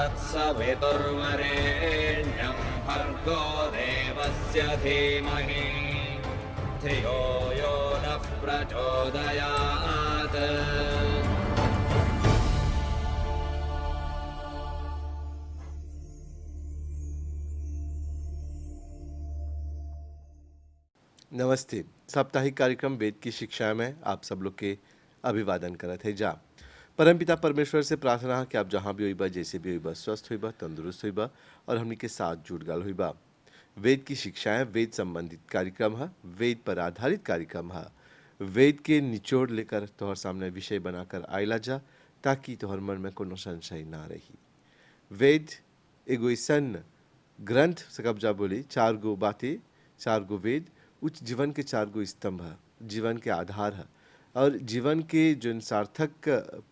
तत्सवितुर्वरेण्यं भर्गो देवस्य धीमहि धियो यो नः प्रचोदयात्। नमस्ते। साप्ताहिक कार्यक्रम वेद की शिक्षा में आप सब लोग के अभिवादन करत है जा। परमपिता परमेश्वर से प्रार्थना है कि आप जहाँ भी होइबा, जैसे भी होइबा, स्वस्थ होइबा, तंदुरुस्त होइबा और हमनी के साथ जुड़ गल होइबा। वेद की शिक्षाएं वेद संबंधित कार्यक्रम है, वेद पर आधारित कार्यक्रम है। वेद के निचोड़ लेकर तोहर सामने विषय बनाकर आइला जा, ताकि तोहर मन में कोनो संशय ना रही। वेद एगो ऐसन ग्रंथ से कब्जा बोली, 4 गो बातें, 4 गो वेद उच्च जीवन के 4 गो स्तंभ है, जीवन के आधार है और जीवन के जो सार्थक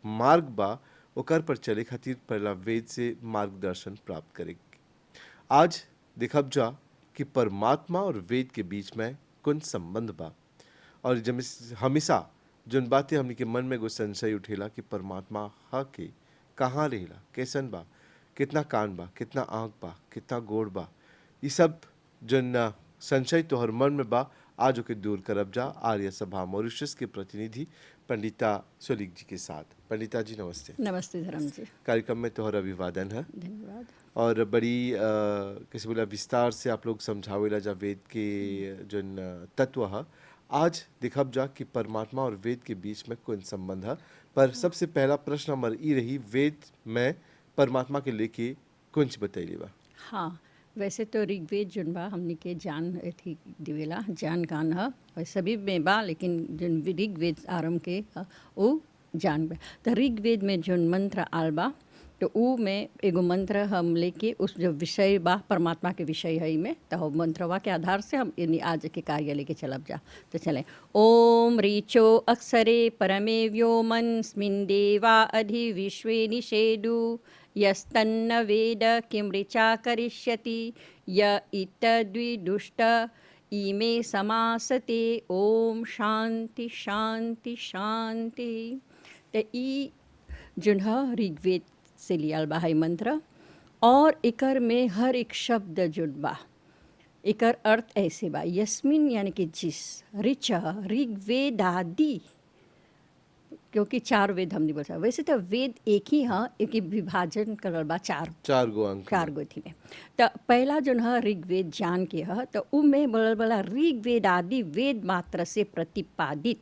मार्ग बा ओकर पर चले खातिर पहला वेद से मार्गदर्शन प्राप्त करे। आज देखब जा कि परमात्मा और वेद के बीच में कौन संबंध बा और जब हमेशा जोन बातें हमनी के मन में एगो संशय उठेला कि परमात्मा हा के कहाँ रहेला, कैसन बा, कितना कान बा, कितना आँख बा, कितना गोड़ बा, ये सब जोन संशय तोहर मन में बा आज ओके दूर करब जा आर्य सभा मॉरिशस के प्रतिनिधि पंडिता सोलिक जी के साथ। पंडिता जी नमस्ते। नमस्ते धर्म जी। कार्यक्रम में तोहर अभिवादन है। धन्यवाद। और बड़ी किसी बोला विस्तार से आप लोग समझावेला जा वेद के जो तत्व है। आज देखब जा कि परमात्मा और वेद के बीच में कौन संबंध है। पर सबसे पहला प्रश्न हमार ई रही, वेद में परमात्मा के लेके कौन सी बताइए बा? हाँ, वैसे तो ऋग्वेद जोन बा हमनी के जान थी दिवेला जान गान है, वैसे सभी में बा, लेकिन जोन ऋग्वेद आरंभ के वो जान बा। तो ऋग्वेद में जोन मंत्र आल बा तो ऊ में एगो मंत्र हम लेके उस जो विषय बा परमात्मा के विषय है में, तो मंत्रवा के आधार से हम यानी आज के कार्य लेके चलब जा। तो चले ओम ऋचो अक्षरे परमे व्योमन्स्मिन् देवा अधि विश्वे निषेदु यस्तन्न वेद किं ऋचा करिष्यति य इतद्विदुष्ट इमे समासते ओम शांति शांति शांति। तो ई जोन ऋग्वेद से लियल बा है मंत्र, और एकर में हर एक शब्द जोन बा एकर अर्थ ऐसे बा, यस्मिन यानी कि जिस, ऋच ऋग्वेद आदि, क्योंकि 4 वेद हमने बोला। वैसे तो वेद एक ही हाँ, एक ही विभाजन करल बा 4 गो अंक 4 गो थी में। तो पहला जो है ऋग्वेद जान के है, तो उनमें बोलल बला ऋग्वेद आदि वेद मात्र से प्रतिपादित,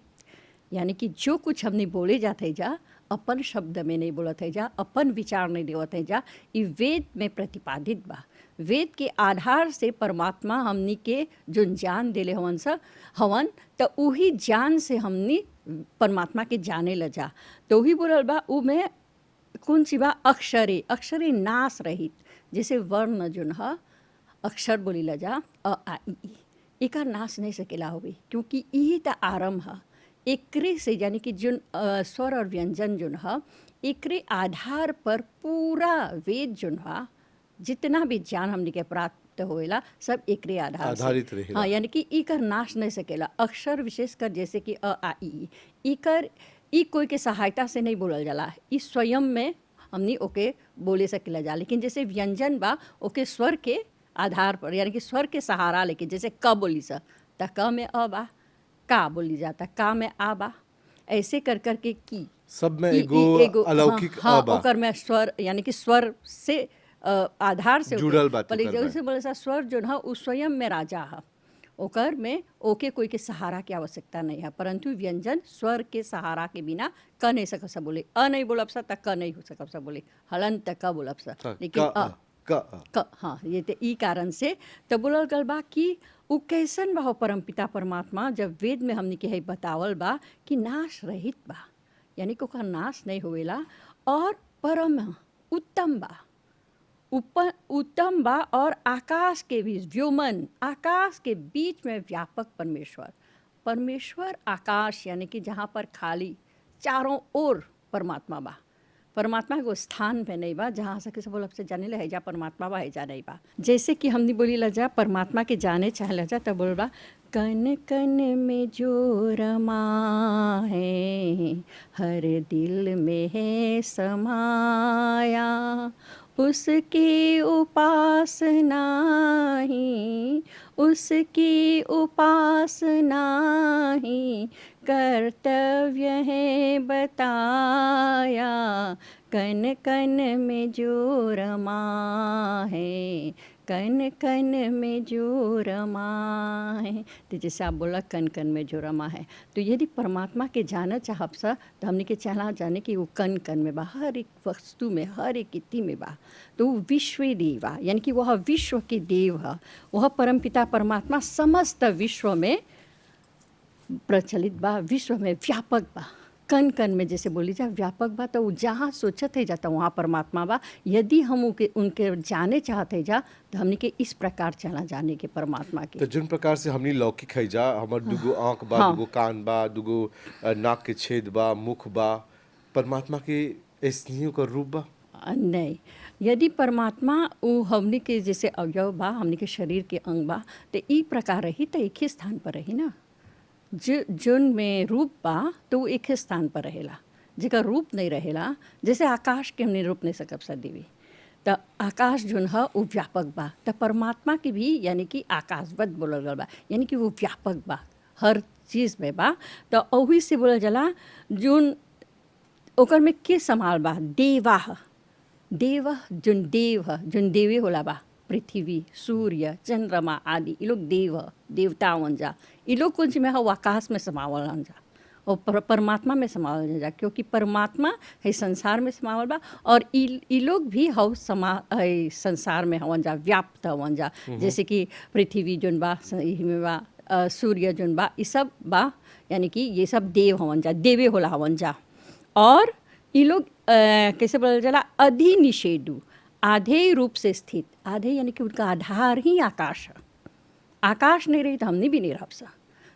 यानी कि जो कुछ हमने बोले जाते जा अपन शब्द में नहीं बोलत है जा, अपन विचार नहीं देवत है जा, ये वेद में प्रतिपादित बा। वेद के आधार से परमात्मा हमनी के जो ज्ञान देले हवन तो वही ज्ञान से हमनी परमात्मा के जाने ल जा। तो वही बोलल बा उ में कौन सी बा, अक्षरे, अक्षरे नाश रहित, जैसे वर्ण जोन है अक्षर बोली ल जा अ आ इ ई, एका नाश नहीं सकेला होवे, क्योंकि यही तो आरंभ है। एकरे से यानी कि जो स्वर और व्यंजन जोन है एकरे आधार पर पूरा वेद जोन है, जितना भी ज्ञान हमने के प्राप्त होएला सब एकरे आधारित रहेला। हाँ, यानी कि इकर नाश नहीं सकेला। अक्षर विशेषकर जैसे कि अ आ इ ई, इकर ई कोई के सहायता से नहीं बोलल जाला, ई स्वयं में हमनी ओके बोले सकेला जा। लेकिन जैसे व्यंजन बा ओके स्वर के आधार पर, यानी कि स्वर के सहारा लेके, जैसे क बोली सा त क में अ बा, का बोली जाता का में आ बा, ऐसे कर कर के की सब में एगो अलौकिक हाँ, बा। ओकर में स्वर यानी कि स्वर से आधार से जुड़ल बात पर ओकर में। जैसे बोले सा स्वर जो है उ स्वयं में राजा है, ओकर में ओके कोई के सहारा की आवश्यकता नहीं है। परंतु व्यंजन स्वर के सहारा के बिना क नहीं सकब सा बोले, अ नहीं बोलब सा त क नहीं हो सकब सा बोले, हलन त क बोलब सा, लेकिन क हाँ, ये तो ई कारण से तो बोलल गल बा कि उ कैसन बा हो परमपिता परमात्मा। जब वेद में हमने के है बतावल बा कि नाश रहित बा, यानी कि ओकर नाश नहीं होवेला, और परम उत्तम बा, उत्तम बा, और आकाश के भी व्योमन, आकाश के बीच में व्यापक परमेश्वर, परमेश्वर आकाश यानी कि जहाँ पर खाली चारों ओर परमात्मा बा। परमात्मा को स्थान पे नहीं बा जहाँ से किसी बोल से जाने ले जा परमात्मा बा है जा नहीं बा। जैसे कि हमने बोली ला जा परमात्मा के जाने चाहे ला जा तब बोल बा कन कन में जो रमा है हर दिल में है समाया उसकी उपासना ही, उसकी उपासना ही कर्तव्य है बताया। कन कन में जो रमा है, कन कन में जो रमा है। तो जैसे आप बोला कन कन में जो रमा है, तो यदि परमात्मा के जाना चाहब सा तो हमने के चला जाने कि वो कन कन में बा, हर एक वस्तु में, हर एक इति में बा। तो वो विश्व देवा, यानी कि वह विश्व के देव है, वह परमपिता परमात्मा समस्त विश्व में प्रचलित बा, विश्व में व्यापक बा। कन कन में जैसे बोली जा व्यापक बा, तो जहाँ सोचत है जाता वहाँ परमात्मा बा। यदि हम उनके जाने चाहते जा तो हमने के इस प्रकार चला जाने के परमात्मा के। तो जिन प्रकार से हमनी लौकिक है जा, हमर दुगो आँख बा, हाँ। दुगो कान बा, दुगो नाक के छेद बा, मुख बा, परमात्मा के ऐसनियों का रूप बा। नहीं, यदि परमात्मा वो हमने के जैसे अवयव बा, हमने के शरीर के अंग बा, तो ई प्रकार रही तो एक ही स्थान पर रही ना। जोन में रूप बा तो वो एक ही स्थान पर रहेला, जेका रूप नहीं रहेला। जैसे आकाश के हमने रूप नहीं सकब सा देवी, तो आकाश जोन है वो व्यापक बा। तो परमात्मा की भी यानी कि आकाशवत बोलल गल बा, यानी कि वो व्यापक बा, हर चीज़ में बा। तो ओही से बोलल जाला जोन ओकर में के समाल बा, देवा ह। देव जोन देव ह, जोन देवी होला बा, पृथ्वी, सूर्य, चंद्रमा आदि, ये लोग देव ह, देवतावन जा। ये लोग कुछ में हो आकाश में समावल जा और परमात्मा में समावल जा, क्योंकि परमात्मा है संसार में समावल बा और ई लोग भी हो संसार में हवन जा, व्याप्त हवन जा। जैसे कि पृथ्वी जोन बा यही में बा, सूर्य जोन बा, ये सब बा, यानी कि ये सब देव हवन जा, देवे होला हवन जा। और ये लोग कैसे बोला जाला, अधिनिषेधु, आधे रूप से स्थित। आधे यानी कि उनका आधार ही आकाश है। आकाश नहीं रही तो हमने भी नहीं रह सा,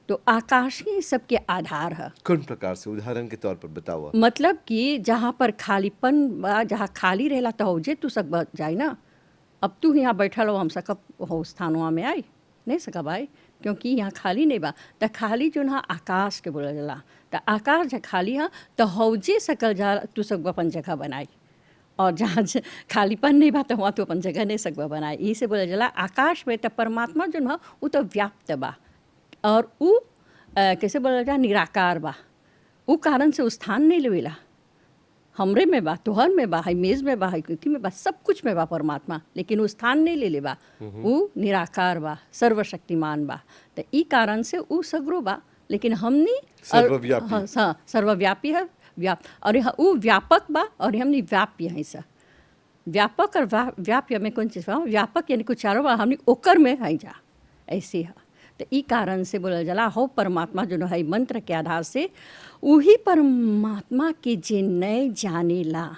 तो आकाश ही सबके आधार है। कौन प्रकार से उदाहरण के तौर पर बताओ। मतलब कि जहाँ पर खालीपन बा, जहाँ खाली रहेला तो हो जे तू सब बच जाए ना। अब तू यहाँ बैठल हो, हम सकब हो स्थानवा में आई नहीं सकब आई, क्योंकि यहाँ खाली नहीं बा। तो खाली जो ना आकाश के बोला जाला, तो आकाश जहाँ खाली है तो हौजे सकल जा तू सब अपन जगह बनाई। और जहाँ खालीपन नहीं बा तो वहाँ तो अपन जगह नहीं सकबा बनाए। यही से बोला जाला आकाश में तो परमात्मा जो है वो तो व्याप्त बा और वो कैसे बोला जा निराकार बा। वो कारण से वो स्थान नहीं लेवेला, हमरे में बा, तोहर में बा, है मेज में बा, है कुथी में बा, सब कुछ में बा परमात्मा, लेकिन वो स्थान नहीं ले ले बा। वो निराकार बा, सर्वशक्तिमान बा। तो ई कारण से वो सगरो बा, लेकिन हमनी सर्वव्यापी। हाँ, सर्वव्यापी है, और वो व्यापक बा और हमनी व्याप्य है सा। व्यापक और व्याप्य में कौन चीज़ बा, व्यापक यानी कुछ चारों बा, हमनी ओकर में है जा, ऐसे है। तो ई कारण से बोला जाला हो परमात्मा जो है मंत्र के आधार से वही परमात्मा के जे नहीं जानेला।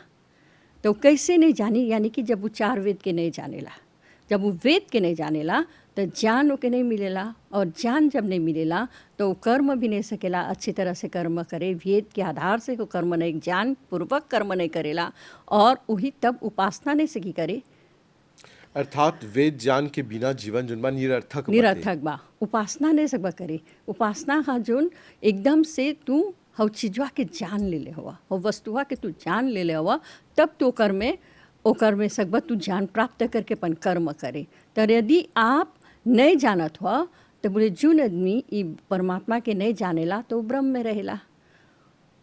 तो कैसे नहीं जानी, यानी कि जब वो चार वेद के नहीं जानेला, जब वो वेद के नहीं जानेला तो ज्ञान ओके नहीं मिलेला, और ज्ञान जब नहीं मिलेला तो वो कर्म भी नहीं सकेला अच्छी तरह से कर्म करे। वेद के आधार से वो कर्म नहीं, ज्ञान पूर्वक कर्म नहीं करेला, और वही तब उपासना नहीं सकी करे। अर्थात वेद ज्ञान के बिना जीवन जुन बा निरर्थक बा, उपासना नहीं सकबा करे। उपासना हाँ जोन एकदम से तू हव चीजवा के जान ले ले हुआ, हो वस्तुआ के तू जान ले ले हुआ, तब तो ओकर में सकबा तू ज्ञान प्राप्त करके अपन कर्म करे। तो यदि आप नहीं जानत हुआ तो बोले जोन आदमी ई परमात्मा के नहीं जानेला तो ब्रह्म में रहेला,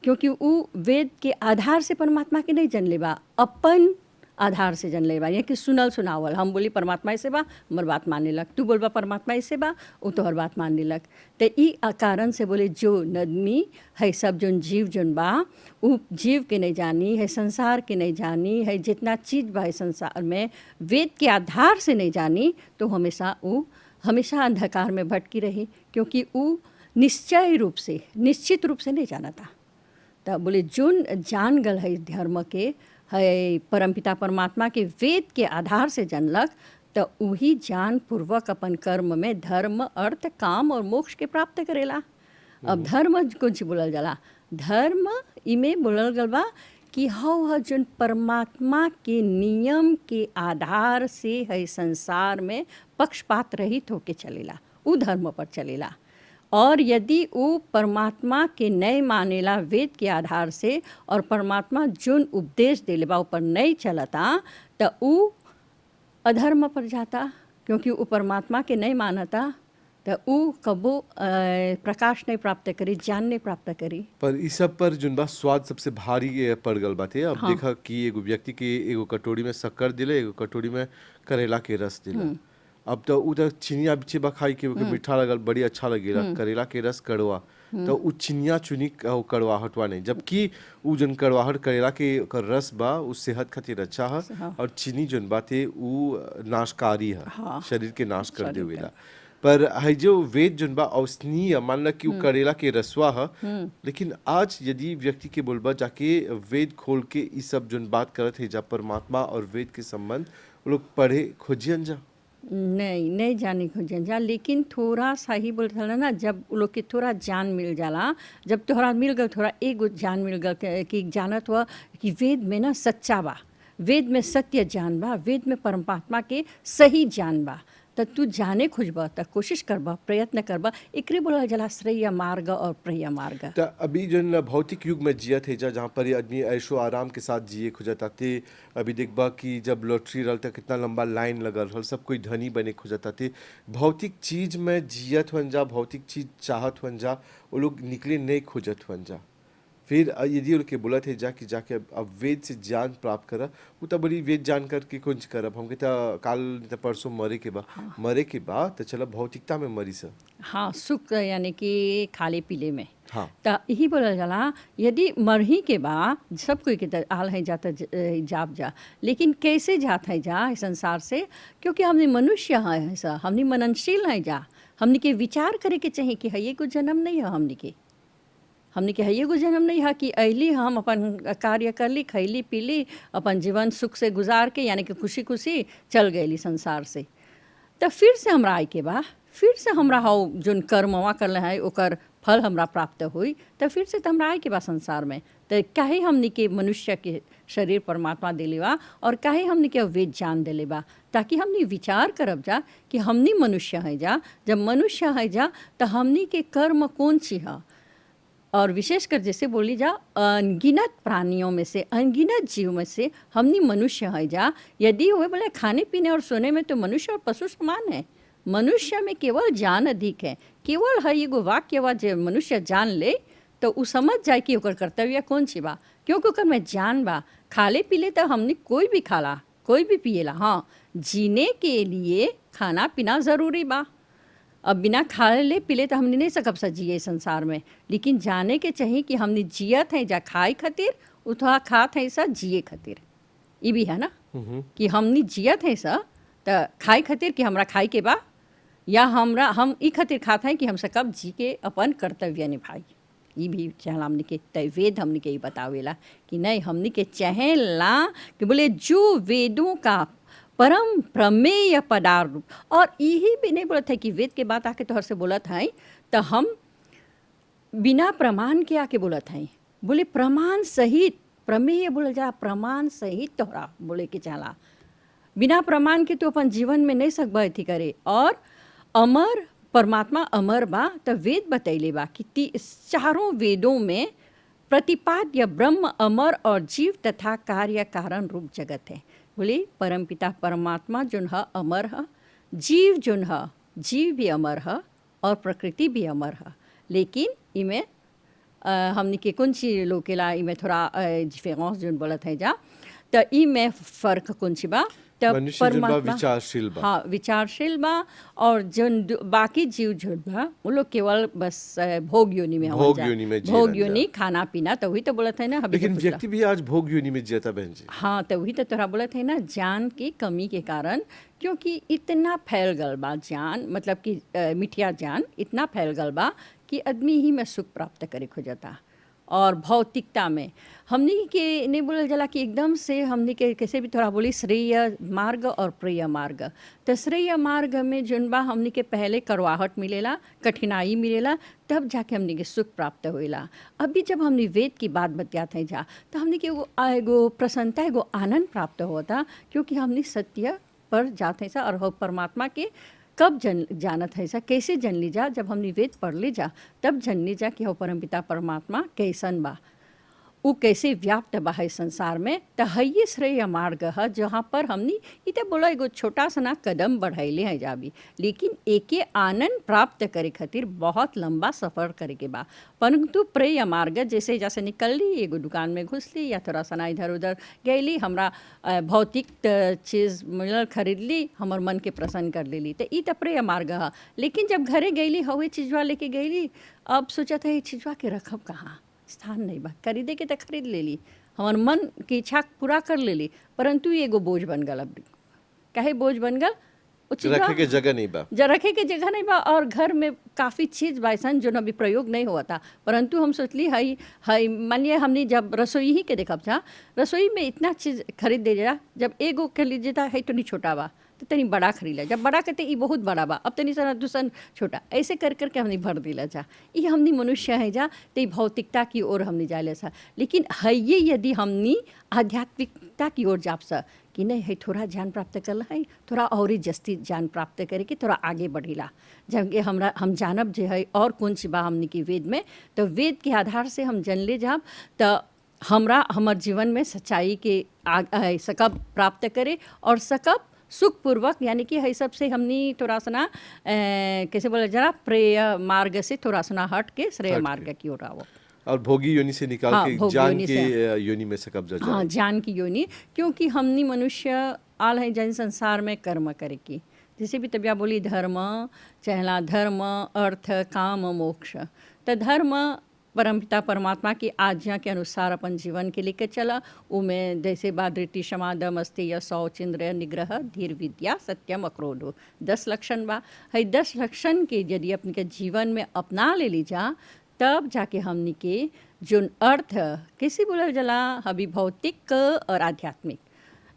क्योंकि वो वेद के आधार से परमात्मा के नहीं जन लेबा, अपन आधार से जन लेबा। यानी कि सुनल सुनावल, हम बोली परमात्मा ऐसे बा, हमर बात मान लेलक, तू बोलबा परमात्मा ऐसे बा, वो तोहर बात मान लेलक। तो ई कारण से बोले जो नदमी है सब जोन जीव जोन बा, वो जीव के नहीं जानी है, संसार के नहीं जानी है, जितना चीज़ बा है संसार में वेद के आधार से नहीं जानी, तो हमेशा अंधकार में भटकी रही, क्योंकि वो निश्चित रूप से नहीं जाना था। तो बोले जोन जान गल है धर्म के है परमपिता परमात्मा के वेद के आधार से जनलक, तो वही ज्ञान पूर्वक अपन कर्म में धर्म अर्थ काम और मोक्ष के प्राप्त करेला। अब धर्म कुछ बोलल जाला, धर्म इमे बोलल गल बा कि हव जोन परमात्मा के नियम के आधार से है संसार में पक्षपात रहित होके चलेला, उ धर्म पर चलेला। और यदि वो परमात्मा के नहीं मानेला वेद के आधार से और परमात्मा जोन उपदेश देले बा ऊपर नहीं चलता तो वो अधर्म पर जाता, क्योंकि वो परमात्मा के नहीं मानता तो वो कबो प्रकाश नहीं प्राप्त करी, ज्ञान नहीं प्राप्त करी। पर इस सब पर जुन बा स्वाद सबसे भारी पड़ गल बाटे। अब देखा कि एगो व्यक्ति के एगो कटोरी में शक्कर दिले, एगो कटोरी में करेला के रस दिला। अब तो उधर चिनिया बिचे बा खाई के मीठा लगल, बड़ी अच्छा लगेला, करेला के रस कड़वा, तो उ चिनिया चुनी कड़वाहटवा नहीं, जबकि उ जन कड़वाहट करेला के ओकर रस बा उ सेहत खातिर अच्छा है, और चीनी जन बाते उ नाशकारी है, शरीर के नाश कर देवेला। पर है जो वेद जन बा औषधीय मानला कि उ करेला के रसवा है, लेकिन आज यदि व्यक्ति के बोलबा जाके वेद खोल के ई सब जन बात करत है जा परमात्मा और वेद के संबंध, वो लोग पढ़े खोजियन जा नहीं जाने खोजन जा, लेकिन थोड़ा सा ही बोलता ना, जब उ लोग के थोड़ा ज्ञान मिल जाला, जब थोड़ा मिल गल, थोड़ा एगो ज्ञान मिल गल कि जानत हुआ कि वेद में ना सच्चा बा, वेद में सत्य ज्ञान बा, वेद में परमात्मा के सही ज्ञान बा, तो तू जाने खोजबा, तो कोशिश करबा, प्रयत्न करबा, एकरे बोला जला श्रेय मार्ग और प्रिय मार्ग। तो अभी जन भौतिक युग में जियत है जा, जहाँ पर ये आदमी ऐशो आराम के साथ जिए खोजता थे। अभी देखबा कि जब लॉटरी रहल तक कितना लंबा लाइन लगल रहल, सब कोई धनी बने खोजता थे। भौतिक चीज में जियत हुन जा, भौतिक चीज चाहत हुन जा, वो लोग निकले नहीं खोजत हुन जा। फिर यदि उनके बोला थे जा कि जाके अब वेद से ज्ञान प्राप्त करा, वो तब बड़ी वेद जान करके कुछ करब हम कहता काल त परसों मरे के बाद मरे के बाद तो चला भौतिकता में मरी सा। हाँ, सुख यानी कि खाले पीले में। हाँ, तो यही बोला जाला, यदि मरही के बाद सब कोई के आल है जाता जाप जा, लेकिन कैसे जात है जा इस संसार से, क्योंकि हमने मनुष्य है ऐसा, हमने मननशील है जा, हमने के विचार करे के चाहिए कि है ये कुछ जन्म नहीं है, हमने के है ये कुछ जन्म नहीं है कि अली हम अपन कार्य कर ली, खैली पीली, अपन जीवन सुख से गुजार के यानी कि खुशी खुशी चल गई संसार से। तो फिर से हमरा आए के बा, फिर से हमरा हाउ जोन कर्मवा कर है ओकर फल हमरा प्राप्त हुई, तो फिर से तो हमरा आए के बा संसार में। तो काहे हमने के मनुष्य के शरीर परमात्मा दिले बा, और काहे हमने के वेद जान दिले बा, ताकि हमने विचार करब जा कि हमने मनुष्य है जा, जब मनुष्य है जा तो हमने के कर्म कौन सी है। और विशेषकर जैसे बोली जा अनगिनत प्राणियों में से, अनगिनत जीव में से हमनी मनुष्य है जा। यदि हुए बोले खाने पीने और सोने में तो मनुष्य और पशु समान है, मनुष्य में केवल ज्ञान अधिक है। केवल है एगो वाक्य वा जो मनुष्य जान ले तो उ समझ जाए कि ओकर कर्तव्य कौन सी बा, क्योंकि ओकर में ज्ञान बा। खाले पीले तो हमने कोई भी खाला, कोई भी पिएला, हाँ जीने के लिए खाना पीना ज़रूरी बा। अब बिना खाले पीले तो हमने नहीं सकब सा जिए संसार में, लेकिन जाने के चाहिए कि हमने जियत है जा खाए खातिर, उतना खात है सा जिए खातिर। ये भी है ना कि हमने जियत है सा तो खाए खातिर कि हमरा खाए के बा, या हम ई खातिर खात हैं कि हम सकब जी के अपन कर्तव्य निभाई। ये भी चाहे हमने के तय वेद हमने के बतावेला कि नहीं, हमने के चाहेला कि बोले जो वेदों का परम प्रमेय पदार्थ, और यही भी नहीं बोलत है कि वेद के बात आके तोहर से बोलत है तो हम बिना प्रमाण के आके बोलत हैं, बोले प्रमाण सहित प्रमेय बोल जा, प्रमाण सहित तोहरा बोले के चला, बिना प्रमाण के तो अपन जीवन में नहीं सकबा थी करे। और अमर परमात्मा अमर बा, तो वेद बतैले बा कि चारों वेदों में प्रतिपाद्य ब्रह्म अमर और जीव तथा कार्य कारण रूप जगत है। बोले परमपिता परमात्मा जोन है अमर है, जीव जोन है जीव भी अमर है और प्रकृति भी अमर है। लेकिन इमें हमने के कौन सी लोकेला इमें थोड़ा डिफरेंस जोन बोलत है जा, तो इमें फ़र्क कौन सी बा, तब परमात्मा विचारशील बा, हाँ विचारशील बा, और जो बाकी जीव जो बा वो लोग केवल बस भोग योनि में भोग योनि खाना पीना, तो वही तो बोलत है ना। लेकिन व्यक्ति भी आज भोग योनि में जीता बहन जी। हाँ, तो वही तो तोरा बोलत है ना, ज्ञान की कमी के कारण, क्योंकि इतना फैल गल बा ज्ञान, मतलब कि मिठिया ज्ञान इतना फैल गल बा कि आदमी ही में सुख प्राप्त करे खोजता। और भौतिकता में हमने के नहीं बोलल जाला कि एकदम से हमने के कैसे भी थोड़ा बोली श्रेय मार्ग और प्रिय मार्ग। तो श्रेय मार्ग में जोन बा हमने के पहले करवाहट मिलेला, कठिनाई मिलेला, तब जाके हमने के सुख प्राप्त होएला। अभी जब हमने वेद की बात बतियाते जा तो हमने के एगो प्रसन्नता, एगो आनंद प्राप्त होता, क्योंकि हमने सत्य पर जाते सा और परमात्मा के कब जानत है ऐसा कैसे जन ली जा, जब हमने वेद पढ़ ली जा तब जन ली जा कि हो परमपिता परमात्मा कैसन बा, वो कैसे व्याप्त बा है संसार में। तो हये श्रेय मार्ग है जहाँ पर हमनी इते बोला एगो छोटा सा ना कदम बढ़ाइले हैं जाबी, लेकिन एके आनंद प्राप्त करे खातिर बहुत लंबा सफ़र करे के बा। परंतु प्रेय मार्ग जैसे जैसे निकल ली, एगो दुकान में घुस ली या थोड़ा सा ना इधर उधर गईली, हमरा भौतिक चीज़ मिलल खरीद ली, हमर मन के प्रसन्न कर लेली, तो ई तो प्रेय मार्ग है। लेकिन जब घरे गईली हवे चीज़वा लेके गईली, अब सोचत है ये चीज़वा के रखब कहाँ, स्थान नहीं बा, खरीदे के तो खरीद लेली, हमार मन की इच्छा पूरा कर लेली, परंतु ये एगो बोझ बन गल। अब काहे बोझ बन गल, वो चीज़वा रखे के जगह नहीं बा, रखे के जगह नहीं बा, और घर में काफ़ी चीज़ बा ऐसन जो अभी प्रयोग नहीं हुआ था। परंतु हम सोचली हई मानिए हमने जब रसोई ही के देखब था, रसोई में इतना चीज़ खरीद दे जा, जब एगो के लीजिए था है तो नहीं छोटा बा तो तनी बड़ा खरीद ला, जब बड़ा कहते ये बहुत बड़ा बा, अब तनी सा दूसरा छोटा, ऐसे कर करके हमने भर दिला जा। ये हमनी मनुष्य है जा तो भौतिकता की ओर हमने जाले सा। लेकिन है ये यदि हमनी आध्यात्मिकता की ओर जाप सा कि नहीं है, थोड़ा ज्ञान प्राप्त कर है, थोड़ा और ही जस्ती ज्ञान प्राप्त करे कि थोड़ा आगे बढ़ीला, जब हम जानब जो है और कौन सी बा हमनी की वेद में, तो वेद के आधार से हम जन ले जाब तो हमार जीवन में सच्चाई के सकब प्राप्त करे और सकब सुखपूर्वक, यानी कि है सबसे हमनी थोड़ा सा ना कैसे बोला जरा प्रेय मार्ग से थोड़ा सा ना हट के श्रेय मार्ग की ओर आओ, और भोगी योनि से निकाल के ज्ञान के योनि में से कब्जा जाए। हाँ, ज्ञान की योनि, क्योंकि हमनी मनुष्य आल है जन संसार में कर्म करे की, जैसे भी तबिया बोली धर्म चहला, धर्म अर्थ काम मोक्ष। तो धर्म परमपिता परमात्मा की आज्ञा के अनुसार अपन जीवन के लेकर चला, उमें जैसे धृति क्षमा दम अस्तेय शौच इंद्रिय निग्रह धीर विद्या सत्यम अक्रोधो 10 लक्षण बा। है 10 लक्षण के यदि अपने के जीवन में अपना ले ली जा, तब जाके हमनी के जोन अर्थ किसी बोलल जला अभी भौतिक और आध्यात्मिक,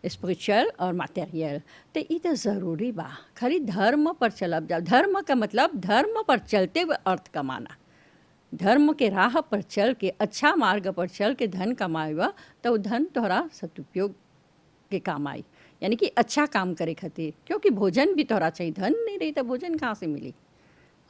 स्पिरिचुअल और मटेरियल, तो ये तो ज़रूरी बा। खाली धर्म पर चलब जा, धर्म का मतलब धर्म पर चलते हुए अर्थ कमाना, धर्म के राह पर चल के अच्छा मार्ग पर चल के धन कमाएगा तो धन तोहरा सदुपयोग के काम आई, यानी कि अच्छा काम करे खातिर, क्योंकि भोजन भी तोहरा चाहिए, धन नहीं रही तो भोजन कहाँ से मिली।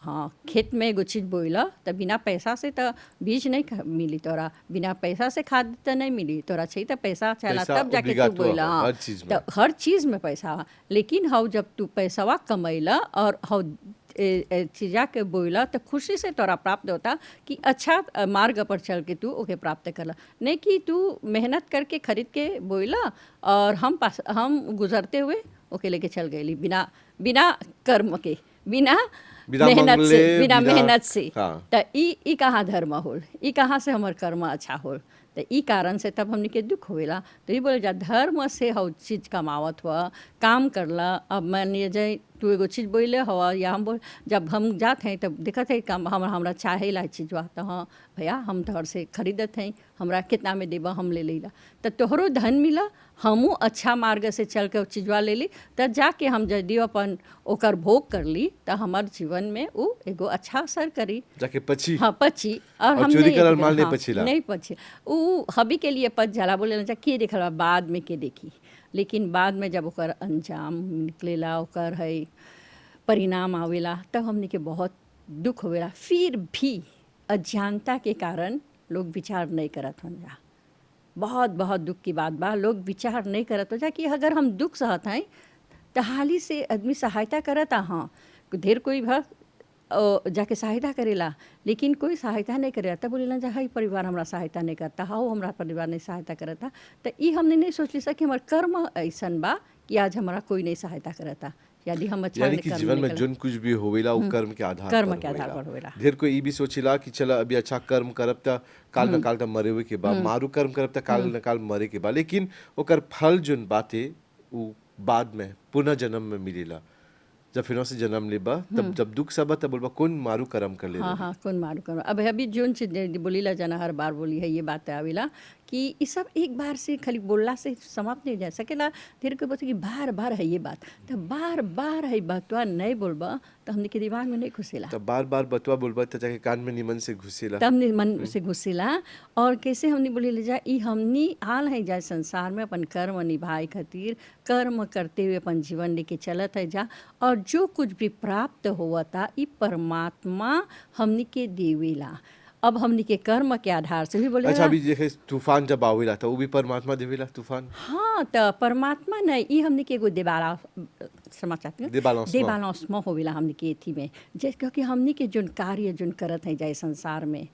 हाँ, खेत में एगो चीज़ बोइला तो बिना पैसा से तो बीज नहीं मिली, तोरा बिना पैसा से खाद तो नहीं मिली, तोरा चाहिए तो पैसा चला तब जाके तू बोइला। हाँ, तो हर चीज़ में पैसा, लेकिन हाउ जब तू पैसावा कमैला और हाउ चीज़ा के बोइला तो खुशी से तोरा प्राप्त होता कि अच्छा मार्ग पर चल के तू ओके प्राप्त करला, नहीं कि तू मेहनत करके खरीद के बोइला और हम गुजरते हुए ओके लेके चल गए बिना कर्म के, बिना मेहनत से। तो ई कहाँ धर्म होल, ई कहाँ से हमार कर्म अच्छा होल। तो ई कारण से तब हमने के दुख होवेला। तो ये बोले जा धर्म से हव चीज़ कमावत हुआ काम करला। अब मानिए जाए तू एगो चीज़ बोले हवा या हम बोल, जब हम जाते हैं तब दिक्कत है काम हमरा चाहे ला चीज़ हुआ, तो हाँ भैया हम तोहर से खरीदत हैं, हमरा कितना में देबा हम ले लीला, तो तोहरो धन मिला, हमू अच्छा मार्ग से चल के चीज़वा ले ली, तो जाके हम यदि अपन ओकर भोग कर ली तो हमार जीवन में वो एगो अच्छा असर करी, जाके पची। हाँ पची, और हम नहीं पची वो हबी के लिए पच जाला। बोले के देखल बाद में के देखी, लेकिन बाद में जब ओकर अंजाम निकलेला, ओकर है परिणाम आवेला, तब हमने के बहुत दुख होवेला। फिर भी अज्ञानता के कारण लोग विचार नहीं करत हों जा, बहुत बहुत दुख की बात बा, लोग विचार नहीं करत हो जा कि अगर हम दुख सहत हैं तो हाली से आदमी सहायता करता। हाँ, ढेर कोई भा जाके सहायता करेला, लेकिन कोई सहायता नहीं करेला, तब बोलेला जा हाई परिवार हमारा सहायता नहीं करता, हाँ हमारा परिवार नहीं सहायता करता। तो ये हमने नहीं सोच ली कि हमारा कर्म ऐसन बा कि आज हमारा कोई नहीं सहायता करता। यदि हम अच्छा यानी कि जीवन में जोन कुछ भी होवेला वो कर्म के आधार पर होवेला। ढेर कोई ये भी सोचेला कि चला अभी अच्छा कर्म करब त काल न काल त मरे हुए के बाद, मारू कर्म करब त काल न काल मरे के बाद, लेकिन ओकर फल जोन बाते वो बाद में पुनः जन्म में मिलेला। जब फिर से जन्म लेबा तब जब दुख सबा तब बोलबा कौन मारू कर्म कर ले। हाँ हाँ, कौन मारू कर्म। अब अभी जोन चीज बोलीला जना हर बार बोली है ये बात आवेला कि ये सब एक बार से खाली बोलला से समाप्त नहीं हो जा सकेला। धीरे के बोलते कि बार बार है ये बात, तो बार बार है बतवा नहीं बोलबा तो हमने के दिमाग में नहीं घुसेला, तब बार बार बतवा बोलबा त जाके कान में निमन से घुसेला। तब हमने मन से घुसेला। और कैसे हमने बोले ले जा ई हमनी आल है जा संसार में अपन कर्म निभाए खातिर, कर्म करते हुए अपन जीवन लेके चलत है जा। और जो कुछ भी प्राप्त हुआ था ई परमात्मा हमनी के देवेला। अब हमनी के कर्म के आधार से भी बोले अच्छा, अभी देखे तूफान जब आवेला था वो भी परमात्मा देवेला तूफान। हाँ, तो परमात्मा नहीं ई हमनी के एगो देबाला समाचार देबालांसमा होवेला हमनी के एथी में, जैसे क्योंकि हमनी के जोन कार्य जोन करत है जाए संसार में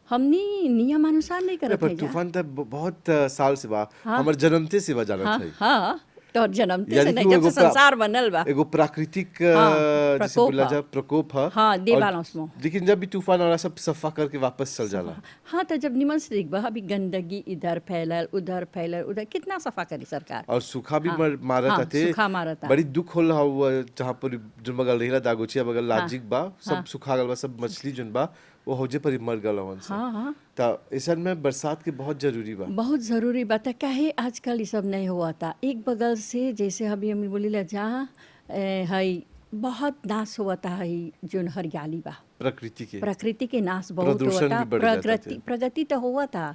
हमनी नियमानुसार नहीं करत पर है जा। तूफान त बहुत साल से बा, हाँ। हमर जन्मते से बा जानत हाँ है। हाँ, तो जन्मते से यानी कि नहीं, वो जब से एगो संसार बनल बा। एगो प्राकृतिक हाँ, जैसे प्रकोप बोला ह। जा प्रकोप है। हाँ, देबालांसमा। लेकिन जब भी तूफान आ रहा सब सफा करके वापस चल जाला। हाँ, तो जब निमन से देखबा अभी गंदगी इधर फैलल उधर कितना सफा करी सरकार। और सूखा भी हाँ, मारत हाँ, आते। सूखा मारता। बड़ी दुख होला हुआ जहाँ पर जो बगल रहिला दागोचिया बगल लाजिक बा, सब हाँ। सुखा गल बा, सब मछली जोन बा वो होजे पर ही मर गल हवन से। हाँ हाँ, त ऐसन में बरसात के बहुत जरूरी बा। बहुत ज़रूरी बात है। काहे आजकल ये सब नहीं हुआ था एक बगल से, जैसे अभी हम बोली ला जहाँ है बहुत नाश हुआ था है जोन हरियाली बा, प्रकृति के नाश बहुत हुआ प्रदूषण था। भी बढ़ जाता थे। प्रगति तो हुआ था,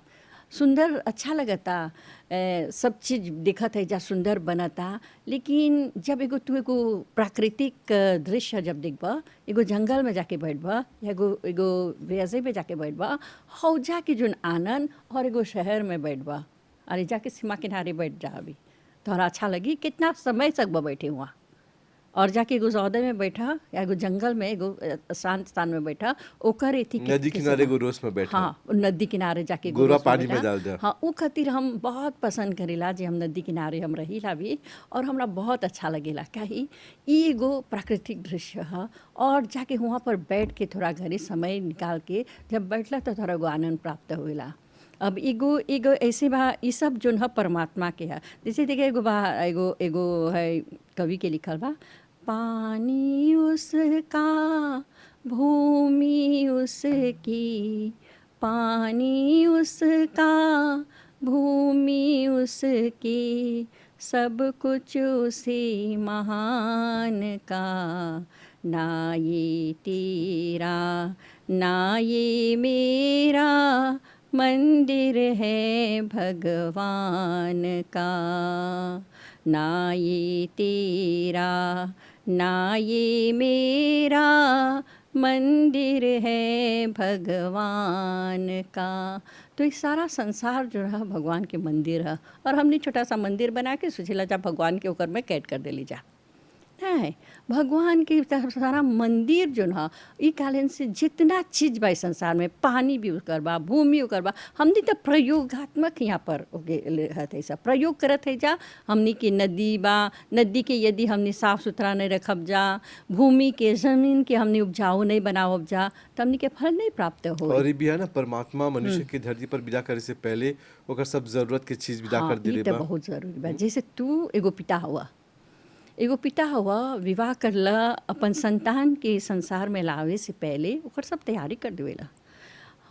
सुंदर अच्छा लगता, सब चीज़ दिखत है जा सुंदर बनता। लेकिन जब एगो तू एगो प्राकृतिक दृश्य जब देखबा, एगो जंगल में जाके बैठबा या एगो वैसे पे जाके बैठबा, हौजा के जोन आनंद, और एगो शहर में बैठबा, अरे जाके सीमा किनारे बैठ जा अभी तोहरा अच्छा लगी, कितना समय तक बैठे हुआ। और जाके एगो सौदे में बैठा या एगो जंगल में एगो शांत स्थान में बैठा, ओकर एथी नदी किनारे एगो रोस में बैठा। हाँ, नदी किनारे जाके गोरा रोज पानी बैठा। में डाल दे। हाँ, वो खातिर हम बहुत पसंद करेला जे हम नदी किनारे हम रहीला भी, और हमरा बहुत अच्छा लगेला। काहे ई एगो प्राकृतिक दृश्य है, और जाके वहाँ पर बैठ के थोड़ा घड़ी समय निकाल के जब बैठला तो थोड़ा एगो आनंद प्राप्त होएला। अब एगो एगो ऐसे बा ई सब जोन है परमात्मा के है। जैसे देखिए एगो बा एगो एगो है कवि के लिखल बा, पानी उसका भूमि उसकी, पानी उसका भूमि उसकी, सब कुछ उसी महान का, ना ये तेरा ना ये मेरा मंदिर है भगवान का, ना ये तेरा ना ये मेरा मंदिर है भगवान का। तो ये सारा संसार जो है भगवान के मंदिर है, और हमने छोटा सा मंदिर बना के सोचेला जा भगवान के ऊपर में कैद कर देली जा। नहीं, भगवान के सारा मंदिर जो है ई कालन से जितना चीज़ बा संसार में, पानी भी उकर बा, भूमि उकर बा, हमनी तो प्रयोगात्मक यहाँ पर है सब प्रयोग करत है जा। हमनी के नदी बा, नदी के यदि हमनी साफ सुथरा नहीं रखब जा, भूमि के ज़मीन के हमनी उपजाऊ नहीं बनावब जा, तो हमनी के फल नहीं प्राप्त हो। और ये भी है ना, परमात्मा मनुष्य के धरती पर विदा करे से पहले ओकर सब जरूरत के चीज विदा हाँ, कर दिले ई तो बा। बहुत जरूरी बा। जैसे तू एगो पिता हुआ विवाह करला, अपन संतान के संसार में लावे से पहले ओकर सब तैयारी कर देवेला,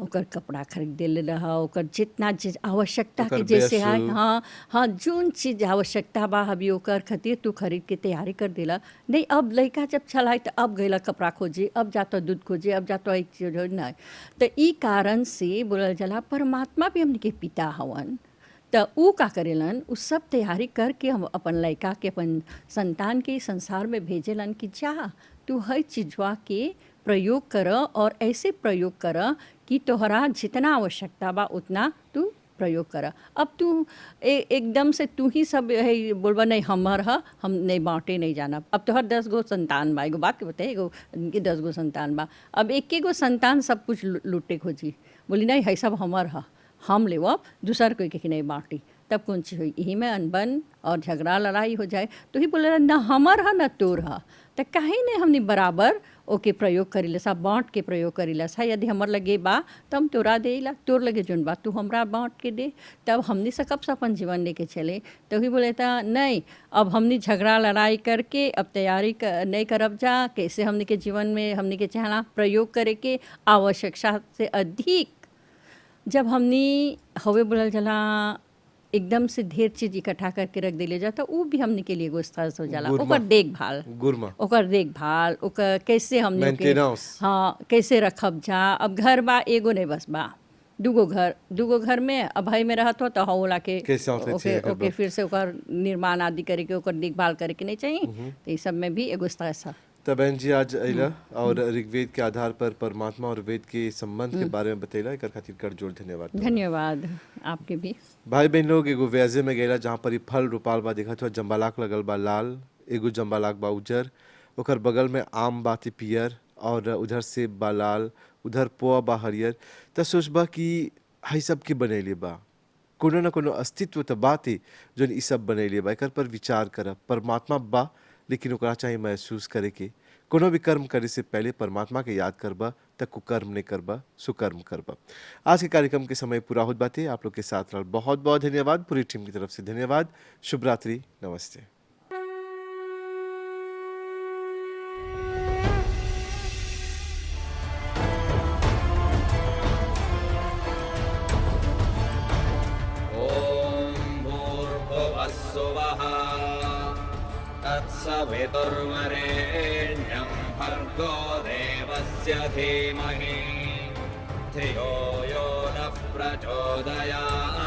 ओकर कपड़ा खरीद देला, ओकर जितना चीज आवश्यकता के ओकर जैसे है, बेसु। हाँ हाँ, जोन चीज आवश्यकता बा अभी ओकर खातिर तू खरीद के तैयारी कर देला। नहीं, अब लड़का जब चलाए तो अब गईला कपड़ा खोजे, अब जाता दूध खोजे, अब जाता एक चीज नहीं। तो ई कारण से बोलल जाला परमात्मा भी हमने के पिता हवन, तो ऊ का करेलन, उ सब तैयारी करके हम अपन लड़का के अपन संतान के संसार में भेजेलन कि जा तू हर चीजवा के प्रयोग कर, और ऐसे प्रयोग कर कि तोहरा जितना आवश्यकता बा उतना तू प्रयोग कर। अब तू एकदम से तू ही सब है बोलबा नहीं हमर है, हम नहीं बाँटे नहीं जाना। अब तोहर 10 गो संतान बा, एगो बात के बताए, एगो इनके 10 गो संतान बा, अब एक गो संतान सब कुछ लूटे खोजी, बोली नहीं है सब हमर है, हम लेवब, दूसर कोई के नहीं बाँटी, तब कौन चीज़ हुई, यही में अनबन और झगड़ा लड़ाई हो जाए। तो ही बोले न हमर है न तोर है, तो कहीं नहीं हमने बराबर ओके प्रयोग करीला सा, बाँट के प्रयोग करीला सा। यदि हमर लगे बा तो हम तोरा देला, तोर लगे जोन बा तू हमरा बाँट के दे, तब हमने से कब से अपन जीवन लेके चले। तो ही बोले था नहीं, अब हमने झगड़ा लड़ाई करके अब तैयारी नहीं करब जा, कैसे हमने के जीवन में हमने के चाहना प्रयोग करे के आवश्यकता से अधिक जब हमने हवे बोलल चला एकदम से ढेर चीज इकट्ठा करके रख दिले जाता वो भी हमने के लिए एगो स्ट्रेस हो जाला। गुरमा। ओकर देखभाल गुरमा ओकर देखभाल ओकर कैसे हमने ओके Maintenance। हाँ कैसे रखब जा। अब घर बा एगो नहीं बस बा दूगो घर में अब भाई में रहत हो तो होला के कैसे औसत ओके चाहिए घर ओके बा। फिर से ओकर निर्माण आदि करे के ओकर देखभाल करे के नहीं चाहिए। तो ये सब में भी एगो स्ट्रेस है। तो बहन जी आज अइला और ऋग्वेद के आधार पर परमात्मा और वेद के संबंध के बारे में बतैला। एकर खातिर कर जोड़ धन्यवाद। धन्यवाद आपके भी। भाई बहन लोग एगो व्याजे में गएला जहाँ पर ई फल रोपाल बा। देखत हुआ जम्बालाक लगल बा लाल, एगो जम्बालाक बा उजर, ओकर बगल में आम बाती पियर और उधर सेब बा लाल, उधर पोआ बा हरियर। त सोचबा कि हई सब के बनैले बा, कोनो न कोनो अस्तित्व त बाते जोन ई सब बनैले बा। एकर पर विचार करब। परमात्मा बा लेकिन ओकरा चाहिए महसूस करे के। कोनो भी कर्म करे से पहले परमात्मा के याद करबा त कुकर्म नहीं करबा, सुकर्म करबा। आज के कार्यक्रम के समय पूरा होत बाते। आप लोग के साथ रहल बहुत बहुत धन्यवाद। पूरी टीम की तरफ से धन्यवाद। शुभ रात्रि, नमस्ते। ॐ भूर्भुवस्सुवः तत्सवितुर्वरेण्यं भर्गो देवस्य धीमहि धियो यो नः प्रचोदयात्।